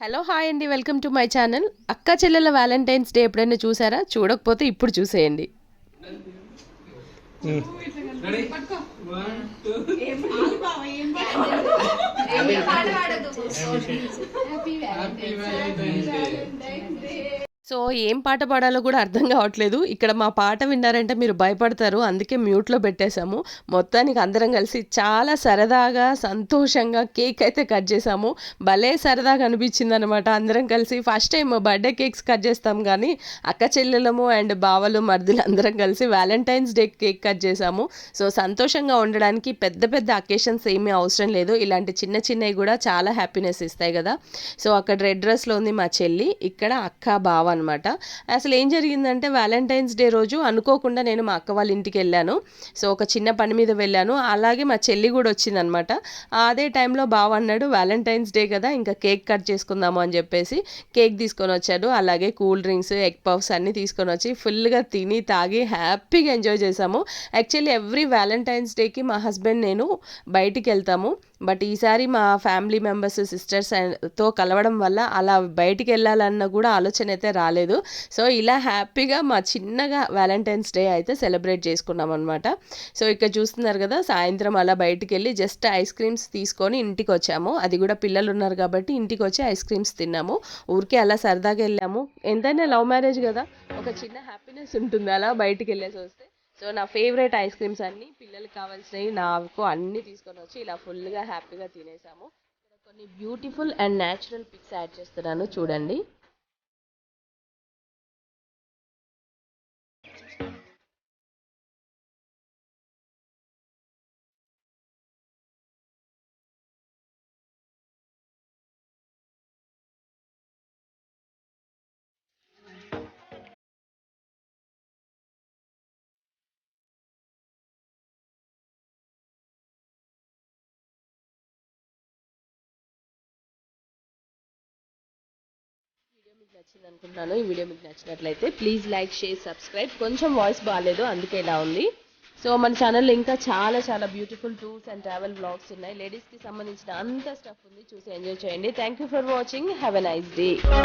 Hello hi అండి, welcome to my channel. అక్క చెల్లెల వ్యాలంటైన్స్ డే ఎప్పుడైనా చూసారా? చూడకపోతే ఇప్పుడు చూసేయండి. సో ఏం పాట పాడాలో కూడా అర్థం కావట్లేదు. ఇక్కడ మా పాట విన్నారంటే మీరు భయపడతారు. అందుకే మ్యూట్లో పెట్టేశాము. మొత్తానికి అందరం కలిసి చాలా సరదాగా, సంతోషంగా కేక్ అయితే కట్ చేసాము. భలే సరదాగా అనిపించింది అనమాట. అందరం కలిసి first time birthday cakes cut చేస్తాం కానీ అక్క చెల్లెలము అండ్ బావలు మర్దులు అందరం కలిసి వ్యాలంటైన్స్ డే కేక్ కట్ చేసాము. సో సంతోషంగా ఉండడానికి పెద్ద పెద్ద అకేషన్స్ ఏమీ అవసరం లేదు. ఇలాంటి చిన్న చిన్నవి కూడా చాలా హ్యాపీనెస్ ఇస్తాయి కదా. సో అక్కడ రెడ్ డ్రెస్లో ఉంది మా చెల్లి, ఇక్కడ అక్క బావ అనమాట. అసలు ఏం జరిగిందంటే వ్యాలంటైన్స్ డే రోజు అనుకోకుండా నేను మా అక్క వాళ్ళ ఇంటికి వెళ్ళాను. సో ఒక చిన్న పని మీద వెళ్ళాను. అలాగే మా చెల్లి కూడా వచ్చిందనమాట. అదే టైంలో బావ అన్నాడు వ్యాలంటైన్స్ డే కదా, ఇంకా కేక్ కట్ చేసుకుందాము అని చెప్పేసి కేక్ తీసుకొని వచ్చాడు. అలాగే కూల్ డ్రింక్స్, ఎగ్ పఫ్స్ అన్నీ తీసుకొని వచ్చి ఫుల్గా తిని తాగి హ్యాపీగా ఎంజాయ్ చేసాము. యాక్చువల్లీ ఎవ్రీ వ్యాలంటైన్స్ డేకి మా హస్బెండ్ నేను బయటికి వెళ్తాము. బట్ ఈసారి మా ఫ్యామిలీ మెంబర్స్, సిస్టర్స్తో కలవడం వల్ల అలా బయటికి వెళ్ళాలన్న కూడా ఆలోచన అయితే రాలేదు. సో ఇలా హ్యాపీగా మా చిన్నగా వ్యాలంటైన్స్ డే అయితే సెలబ్రేట్ చేసుకున్నాం అనమాట. సో ఇక్కడ చూస్తున్నారు కదా, సాయంత్రం అలా బయటికి వెళ్ళి జస్ట్ ఐస్ క్రీమ్స్ తీసుకొని ఇంటికి వచ్చాము. అది కూడా పిల్లలు ఉన్నారు కాబట్టి ఇంటికి వచ్చి ఐస్ క్రీమ్స్ తిన్నాము. ఊరికే అలా సరదాగా వెళ్ళాము. ఎంతైనా లవ్ మ్యారేజ్ కదా, ఒక చిన్న హ్యాపీనెస్ ఉంటుంది అలా బయటికి వెళ్ళేసి వస్తే. సో నా ఫేవరెట్ ఐస్ క్రీమ్స్ అన్నీ, పిల్లలకి కావాల్సినవి నాకు అన్నీ తీసుకొని వచ్చి ఇలా ఫుల్గా హ్యాపీగా తినేసాము. ఇక్కడ కొన్ని beautiful and natural pics add చేస్తున్నాను చూడండి. మీకు నచ్చింది అనుకుంటున్నాను. ఈ వీడియో మీకు నచ్చినట్లయితే ప్లీజ్ లైక్, షేర్, సబ్స్క్రైబ్. కొంచెం వాయిస్ బాగాలేదు అందుకే ఇలా ఉంది. సో మన ఛానల్లో ఇంకా చాలా చాలా beautiful tours and travel blogs ఉన్నాయి. లేడీస్కి సంబంధించిన అంత స్టఫ్ ఉంది, చూసి ఎంజాయ్ చేయండి. Thank you for watching. Have a nice day.